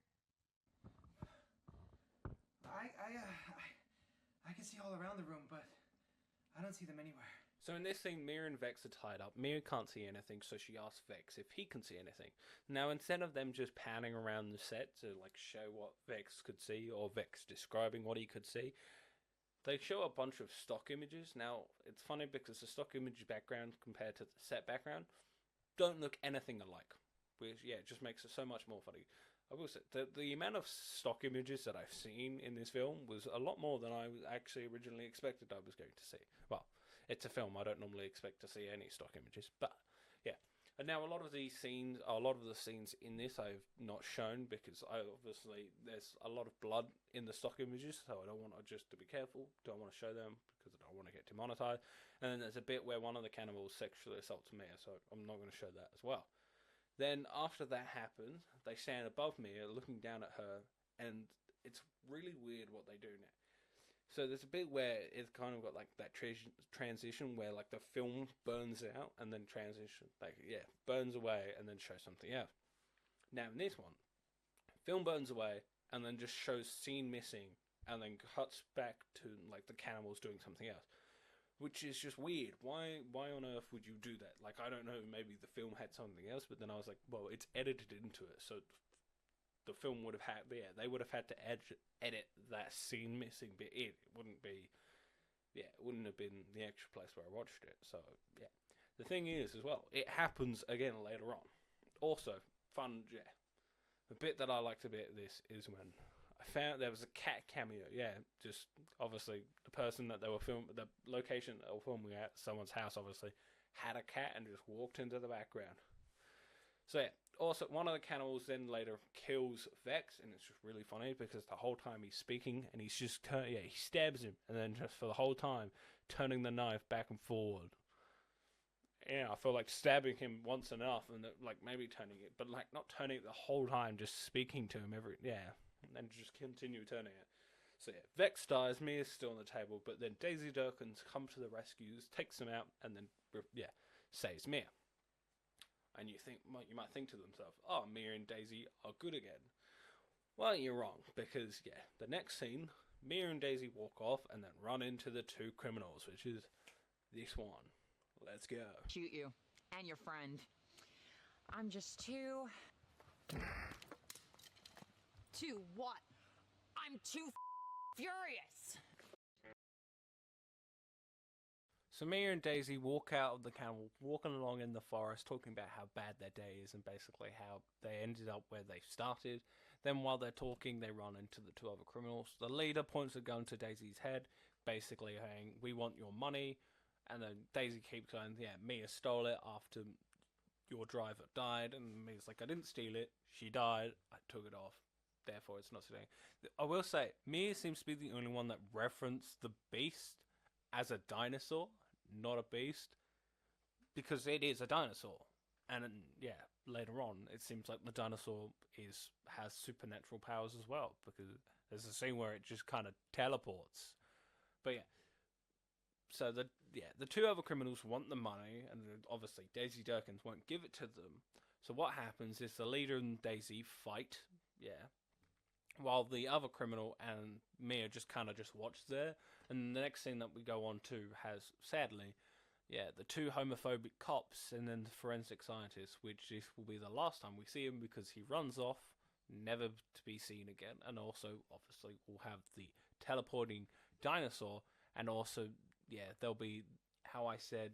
I can see all around the room, but I don't see them anywhere. So in this scene, Mia and Vex are tied up. Mia can't see anything, so she asks Vex if he can see anything. Now, instead of them just panning around the set to like show what Vex could see, or Vex describing what he could see, they show a bunch of stock images. Now, it's funny because the stock image background compared to the set background don't look anything alike. Which, yeah, it just makes it so much more funny. I will say, the amount of stock images that I've seen in this film was a lot more than I actually originally expected I was going to see. Well, it's a film, I don't normally expect to see any stock images, but yeah. And now a lot of the scenes in this I've not shown because there's a lot of blood in the stock images, so I don't want to be careful, don't want to show them because I don't want to get demonetized. And then there's a bit where one of the cannibals sexually assaults Mia, so I'm not going to show that as well. Then after that happens, they stand above Mia looking down at her, and it's really weird what they do now. So there's a bit where it's kind of got like that transition where like the film burns out and then burns away and then shows something else. Now in this one, film burns away and then just shows scene missing and then cuts back to like the cannibals doing something else, which is just weird. Why on earth would you do that? Like, I don't know, maybe the film had something else, but then I was like, well, it's edited into it, so the film would have had, they would have had to edit that scene missing bit in. It wouldn't have been the actual place where I watched it. So, yeah. The thing is, as well, it happens again later on. Also, fun, yeah. The bit that I liked a bit of this is when I found there was a cat cameo. Yeah, just, obviously, the person that they were filming, the location they were filming at, someone's house, obviously, had a cat and just walked into the background. So, yeah. Also, one of the cannibals then later kills Vex, and it's just really funny because the whole time he's speaking, and he's just he stabs him, and then just for the whole time turning the knife back and forward. Yeah, I feel like stabbing him once enough, and like maybe turning it, but like not turning it the whole time, just speaking to him and then just continue turning it. So yeah, Vex dies, Mia's still on the table, but then Daisy Durkins comes to the rescues, takes him out, and then saves Mia. And you might think to themselves, oh, Mia and Daisy are good again. Well, you're wrong, because, the next scene, Mia and Daisy walk off and then run into the two criminals, which is this one. Let's go. Shoot you. And your friend. I'm just too... Too what? I'm too furious! So Mia and Daisy walk out of the cannibal, walking along in the forest, talking about how bad their day is and basically how they ended up where they started. Then while they're talking, they run into the two other criminals. The leader points a gun to Daisy's head, basically saying, we want your money. And then Daisy keeps going, Mia stole it after your driver died. And Mia's like, I didn't steal it. She died. I took it off. Therefore, it's not stealing. I will say, Mia seems to be the only one that referenced the beast as a dinosaur, not a beast, because it is a dinosaur. And later on, it seems like the dinosaur has supernatural powers as well, because there's a scene where it just kind of teleports. But so the two other criminals want the money, and obviously Daisy Durkins won't give it to them. So what happens is the leader and Daisy fight, while the other criminal and Mia just watch there. And the next scene that we go on to has, sadly, the two homophobic cops and then the forensic scientist, which this will be the last time we see him because he runs off, never to be seen again. And also, obviously, we'll have the teleporting dinosaur, and also, there'll be, how I said,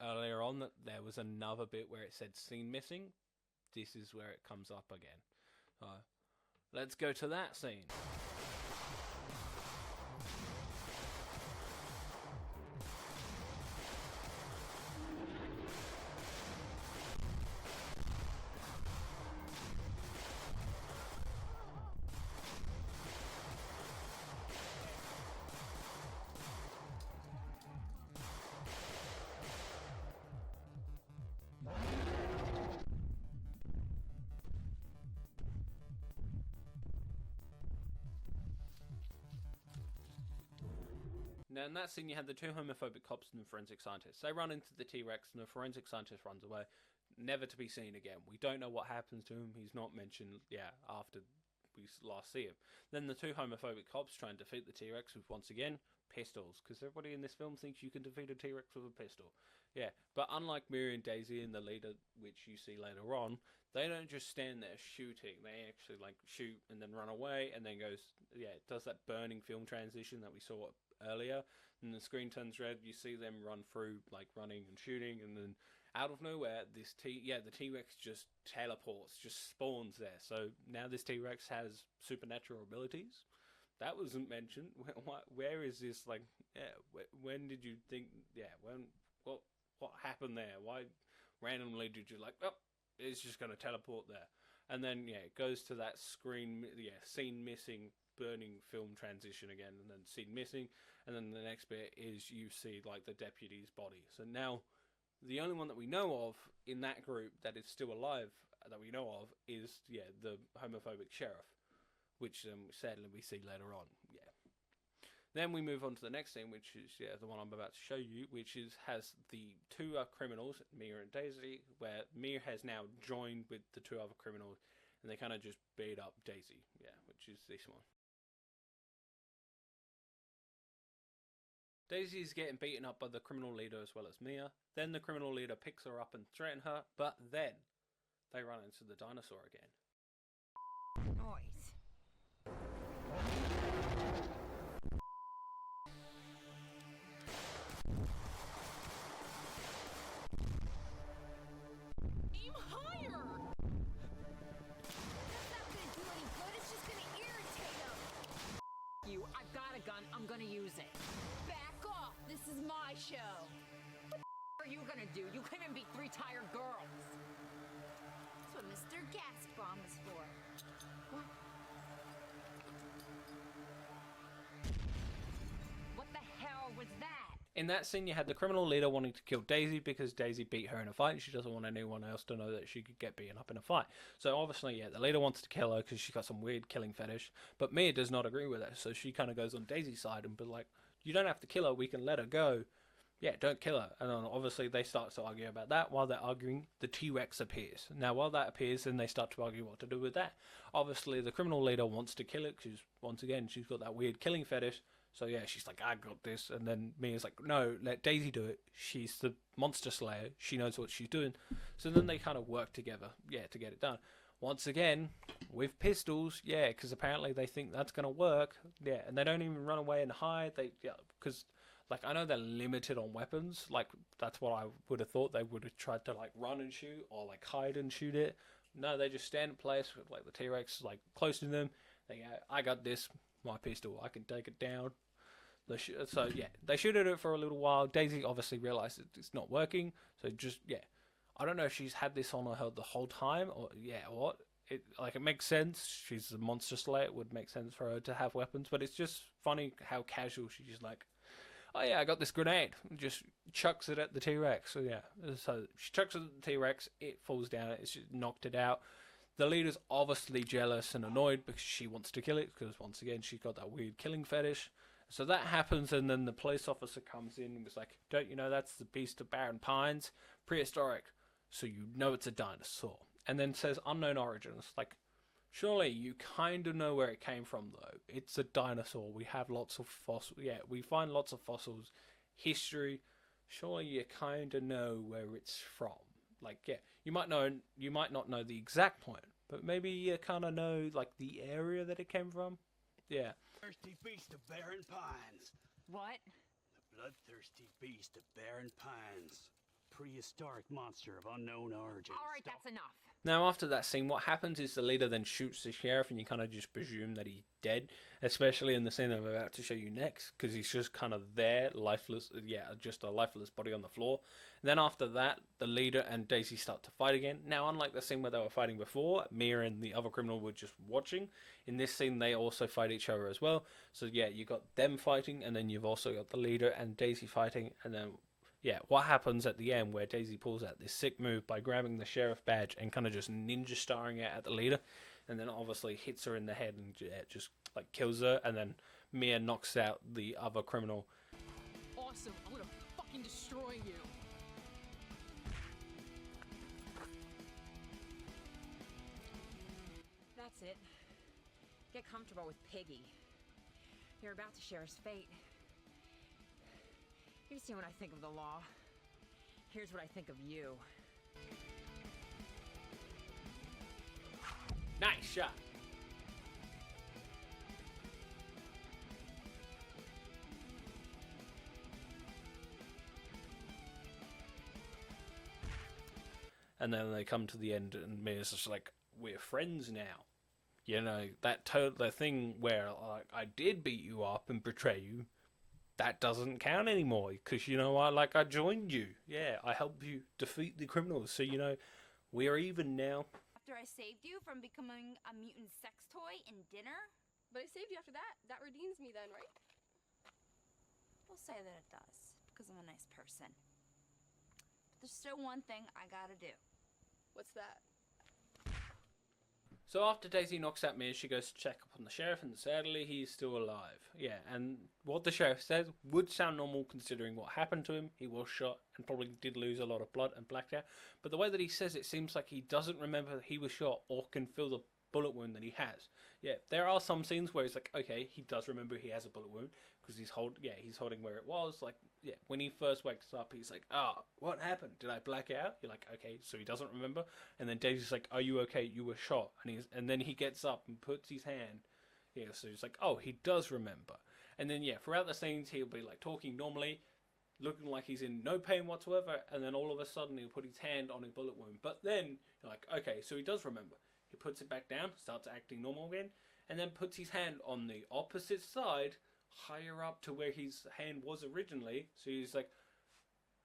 earlier on that there was another bit where it said scene missing. This is where it comes up again. Let's go to that scene. Now, in that scene, you had the two homophobic cops and the forensic scientist. They run into the T-Rex, and the forensic scientist runs away, never to be seen again. We don't know what happens to him. He's not mentioned, after we last see him. Then the two homophobic cops try and defeat the T-Rex with, once again, pistols, because everybody in this film thinks you can defeat a T-Rex with a pistol. Yeah, but unlike Mira and Daisy and the leader, which you see later on, they don't just stand there shooting. They actually like shoot and then run away, and then goes, yeah, it does that burning film transition that we saw earlier, and the screen turns red. You see them run through, like running and shooting, and then out of nowhere, the T-Rex just teleports, just spawns there. So now this T-Rex has supernatural abilities. That wasn't mentioned. Where is this? Like, yeah, when did you think? Yeah, when? What happened there? Why randomly did you like? Oh, it's just gonna teleport there, and then yeah, it goes to that scene missing, burning film transition again, and then scene missing, and then the next bit is you see like the deputy's body. So now, the only one that we know of in that group that is still alive that we know of is the homophobic sheriff, which sadly we see later on. Yeah. Then we move on to the next scene, which is the one I'm about to show you, which has the two criminals, Mia and Daisy, where Mia has now joined with the two other criminals, and they kind of just beat up Daisy, which is this one. Daisy is getting beaten up by the criminal leader as well as Mia. Then the criminal leader picks her up and threatens her, but then they run into the dinosaur again. Noise. Aim higher! That's not gonna do any good, it's just gonna irritate him! You, I've got a gun, I'm gonna use it. Back off! This is my show! What are you gonna do? You can't even beat 3 tired girls. That's what Mr. Gas Bomb is for. What? What the hell was that? In that scene, you had the criminal leader wanting to kill Daisy because Daisy beat her in a fight, and she doesn't want anyone else to know that she could get beaten up in a fight. So obviously, the leader wants to kill her because she's got some weird killing fetish, but Mia does not agree with that, so she kind of goes on Daisy's side and be like, you don't have to kill her, we can let her go. Yeah, don't kill her. And then obviously they start to argue about that. While they're arguing, the T-Rex appears. Now, while that appears, then they start to argue what to do with that. Obviously, the criminal leader wants to kill it because, once again, she's got that weird killing fetish. So yeah, she's like, I got this. And then Mia's like, no, let Daisy do it. She's the monster slayer. She knows what she's doing. So then they kind of work together, to get it done. Once again, with pistols, because apparently they think that's going to work. Yeah, and they don't even run away and hide. Because, I know they're limited on weapons. That's what I would have thought. They would have tried to, run and shoot or, hide and shoot it. No, they just stand in place with, the T-Rex, close to them. They go, I got this, my pistol. I can take it down. They shoot at it for a little while. Daisy obviously realizes it's not working. So just, I don't know if she's had this on her the whole time or, what. It makes sense. She's a monster slayer. It would make sense for her to have weapons. But it's just funny how casual she's just like, oh yeah, I got this grenade. Just chucks it at the T-Rex. So so she chucks it at the T-Rex. It falls down. It's just knocked it out. The leader's obviously jealous and annoyed because she wants to kill it. Because once again, she's got that weird killing fetish. So that happens, and then the police officer comes in and was like, don't you know that's the beast of Barren Pines? Prehistoric. So you know it's a dinosaur. And then says unknown origins. Surely you kind of know where it came from, though. It's a dinosaur. We have lots of fossils. Yeah, we find lots of fossils. History. Surely you kind of know where it's from. You might not know the exact point, but maybe you kind of know, the area that it came from. Yeah. Thirsty beast of Barren Pines. What? The bloodthirsty beast of Barren Pines. Prehistoric monster of unknown origin. All right, that's enough. Now, after that scene, what happens is the leader then shoots the sheriff, and you kind of just presume that he's dead, especially in the scene I'm about to show you next, because he's just kind of there, lifeless, just a lifeless body on the floor. And then after that, the leader and Daisy start to fight again. Now, unlike the scene where they were fighting before, Mia and the other criminal were just watching. In this scene, they also fight each other as well. So, you got them fighting, and then you've also got the leader and Daisy fighting, and then what happens at the end where Daisy pulls out this sick move by grabbing the sheriff badge and kind of just ninja starring it at the leader, and then obviously hits her in the head and just kills her, and then Mia knocks out the other criminal. Awesome, I'm gonna fucking destroy you. That's it. Get comfortable with Piggy. You're about to share his fate. You've seen what I think of the law. Here's what I think of you. Nice shot. And then they come to the end, and Mia's just like, "We're friends now." You know, that thing where like, I did beat you up and betray you, that doesn't count anymore, because you know what? Like, I joined you. Yeah, I helped you defeat the criminals. So you know, we're even now. After I saved you from becoming a mutant sex toy in dinner? But I saved you after that. That redeems me then, right? We'll say that it does, because I'm a nice person. But there's still one thing I gotta do. What's that? So after Daisy knocks out Mia, she goes to check up on the sheriff, and sadly, he's still alive. Yeah, and what the sheriff says would sound normal considering what happened to him. He was shot and probably did lose a lot of blood and blacked out. But the way that he says it seems like he doesn't remember that he was shot or can feel the bullet wound that he has. Yeah, there are some scenes where it's like, okay, he does remember he has a bullet wound because he's holding where it was. Like, yeah, when he first wakes up, he's like, what happened? Did I black out? You're like, okay, so he doesn't remember. And then Daisy's like, are you okay? You were shot. And then he gets up and puts his hand. Yeah, so he's like, oh, he does remember. And then yeah, throughout the scenes he'll be like talking normally, looking like he's in no pain whatsoever, and then all of a sudden he'll put his hand on a bullet wound. But then you're like, okay, so he does remember. He puts it back down, starts acting normal again, and then puts his hand on the opposite side, higher up to where his hand was originally. So he's like,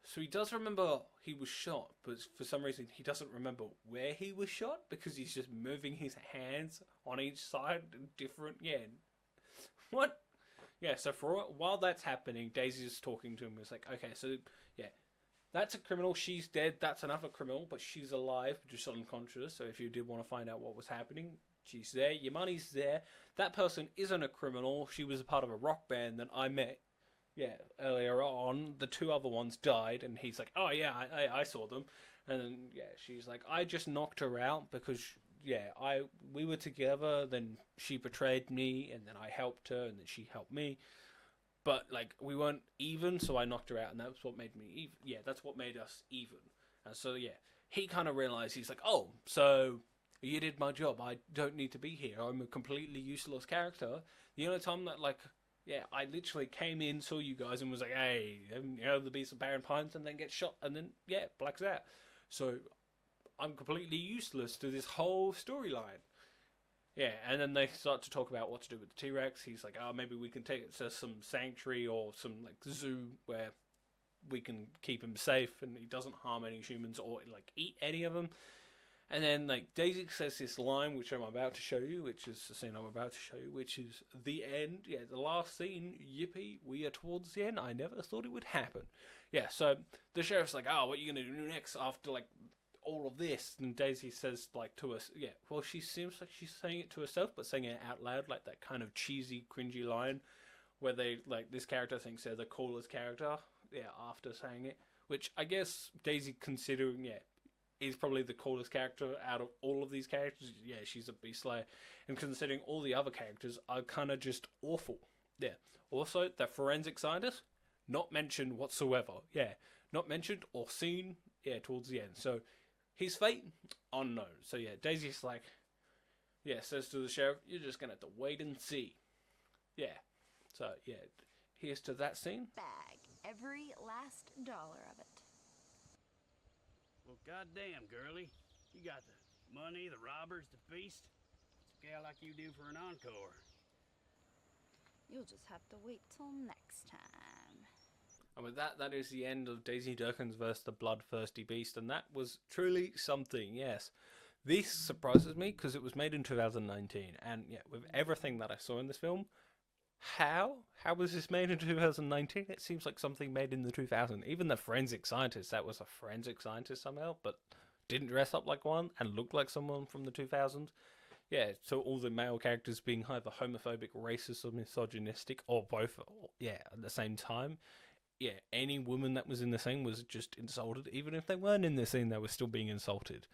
so he does remember he was shot, but for some reason he doesn't remember where he was shot because he's just moving his hands on each side different. Yeah, what? Yeah, so while that's happening, Daisy's talking to him. It's like, okay, so yeah, that's a criminal. She's dead. That's another criminal, but she's alive, just unconscious. So if you did want to find out what was happening, she's there. Your money's there. That person isn't a criminal. She was a part of a rock band that I met. Yeah, earlier on. The two other ones died, and he's like, oh yeah, I saw them. And then yeah, she's like, I just knocked her out because we were together. Then she betrayed me, and then I helped her, and then she helped me. But like we weren't even, so I knocked her out, and that's what made me even. Yeah, that's what made us even. And so yeah, he kind of realized, he's like, oh, so you did my job. I don't need to be here. I'm a completely useless character. The only time that like, yeah, I literally came in, saw you guys, and was like, hey, you know, the Beast of Barren Pines, and then get shot, and then yeah, blacks out. So I'm completely useless to this whole storyline. Yeah, and then they start to talk about what to do with the T-Rex. He's like, oh, maybe we can take it to some sanctuary or some like zoo where we can keep him safe and he doesn't harm any humans or like eat any of them. And then like Daisy says this line, which I'm about to show you, which is the scene I'm about to show you, which is the end. Yeah, the last scene. Yippee, we are towards the end. I never thought it would happen. Yeah, so the sheriff's like, oh, what are you going to do next after like all of this? And Daisy says like to us, yeah, well, she seems like she's saying it to herself, but saying it out loud, like that kind of cheesy, cringy line where they like this character thinks they're the coolest character. Yeah, after saying it, which I guess Daisy, considering is probably the coolest character out of all of these characters. Yeah, she's a beast slayer, and considering all the other characters are kind of just awful. Yeah. Also, the forensic scientist, not mentioned whatsoever. Yeah, not mentioned or seen. Yeah, towards the end. So his fate unknown. So yeah, Daisy's like, yeah, says to the sheriff, "You're just gonna have to wait and see." Yeah. So yeah, here's to that scene. Bag every last dollar of it. Well, goddamn, girlie. You got the money, the robbers, the beast. It's a gal like you do for an encore. You'll just have to wait till next time. And with that, that is the end of Daisy Durkins vs. the Bloodthirsty Beast, and that was truly something, yes. This surprises me because it was made in 2019, and yeah, with everything that I saw in this film, how was this made in 2019? It seems like something made in the 2000s. Even the forensic scientist, that was a forensic scientist somehow, but didn't dress up like one and looked like someone from the 2000s. Yeah, so all the male characters being either homophobic, racist, or misogynistic, or both, yeah, at the same time. Yeah, any woman that was in the scene was just insulted. Even if they weren't in the scene, they were still being insulted.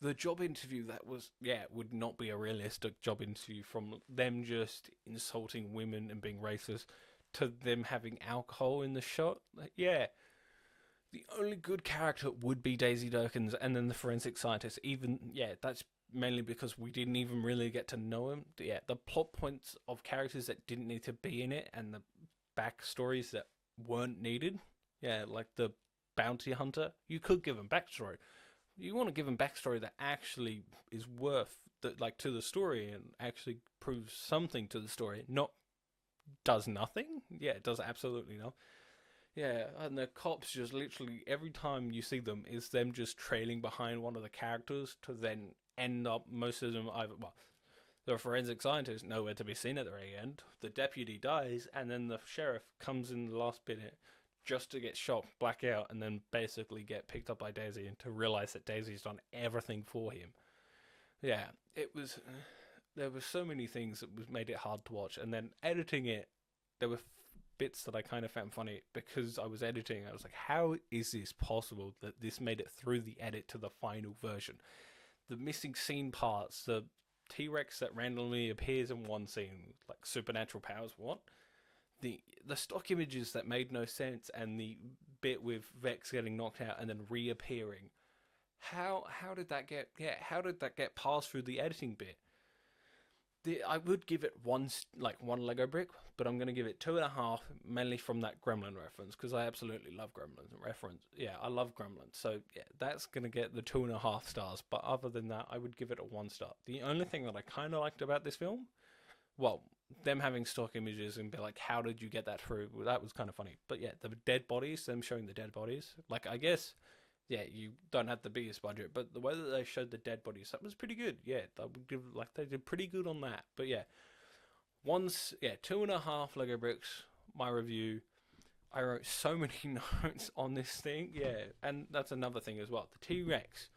The job interview that was, would not be a realistic job interview from them just insulting women and being racist to them having alcohol in the shot. Like, yeah. The only good character would be Daisy Durkins, and then the forensic scientist. Even, yeah, that's mainly because we didn't even really get to know him. Yeah, the plot points of characters that didn't need to be in it, and the backstories that weren't needed. Yeah, like the bounty hunter. You could give him backstory. You want to give him backstory that actually is worth, like, to the story, and actually proves something to the story. Not does nothing. Yeah, it does absolutely nothing. Yeah, and the cops just literally, every time you see them, is them just trailing behind one of the characters to then end up, most of them either, well, the forensic scientist nowhere to be seen at the very end, the deputy dies, and then the sheriff comes in the last bit just to get shot, black out, and then basically get picked up by Daisy and to realize that Daisy's done everything for him. Yeah, there were so many things that made it hard to watch, and then editing it, there were bits that I kind of found funny because I was editing. I was like, how is this possible that this made it through the edit to the final version? The missing scene parts, the T-Rex that randomly appears in one scene, like supernatural powers, what? The stock images that made no sense, and the bit with Vex getting knocked out and then reappearing. How did that get passed through the editing bit? I would give it one Lego brick, but I'm going to give it 2.5, mainly from that Gremlin reference, because I absolutely love Gremlins reference. Yeah, I love Gremlins, so yeah, that's going to get the 2.5 stars, but other than that, I would give it a 1 star. The only thing that I kind of liked about this film, well, them having stock images and be like, how did you get that through? Well, that was kind of funny. But yeah, the dead bodies, them showing the dead bodies, like, I guess, yeah, you don't have the biggest budget, but the way that they showed the dead bodies, that was pretty good. Yeah, I would give, like, they did pretty good on that. But yeah, 2.5 Lego bricks, my review. I wrote so many notes on this thing. Yeah, and that's another thing as well. The T-Rex,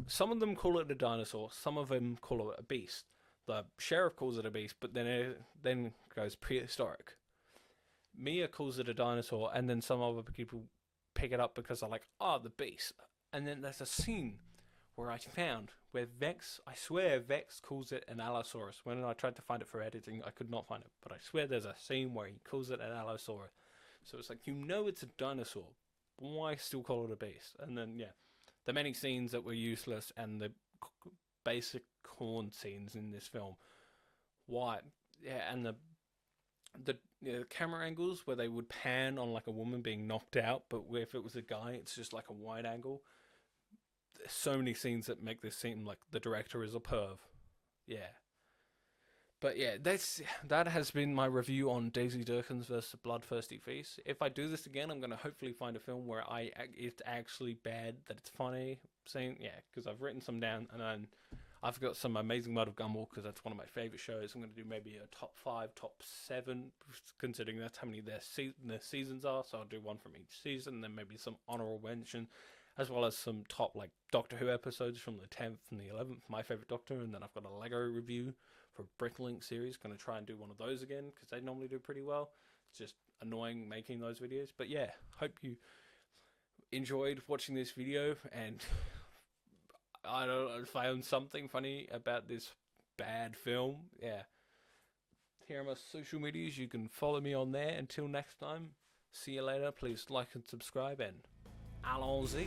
some of them call it a dinosaur, some of them call it a beast. The sheriff calls it a beast, but then goes prehistoric. Mia calls it a dinosaur, and then some other people pick it up because they're like, the beast. And then there's a scene where I found where Vex, I swear Vex calls it an Allosaurus. When I tried to find it for editing, I could not find it, but I swear there's a scene where he calls it an Allosaurus. So it's like, it's a dinosaur, why still call it a beast? And then, yeah, the many scenes that were useless, and the basic corn scenes in this film. Why? Yeah, and the camera angles where they would pan on like a woman being knocked out, but if it was a guy, it's just like a wide angle. There's so many scenes that make this seem like the director is a perv. Yeah. But yeah, that has been my review on Daisy Durkins vs. Bloodthirsty Feast. If I do this again, I'm going to hopefully find a film where it's actually bad, that it's funny. Because I've written some down, and then I've got some Amazing World of Gumball, because that's one of my favourite shows. I'm going to do maybe a top 5, top 7, considering that's how many their seasons are. So I'll do one from each season, then maybe some honourable mention, as well as some top, like, Doctor Who episodes from the 10th and the 11th, my favourite Doctor, and then I've got a Lego review for Bricklink series. Going to try and do one of those again, because they normally do pretty well. It's just annoying making those videos. But yeah, hope you enjoyed watching this video, and I don't know, found something funny about this bad film. Yeah. Here are my social medias. You can follow me on there. Until next time, see you later. Please like and subscribe, and allons-y.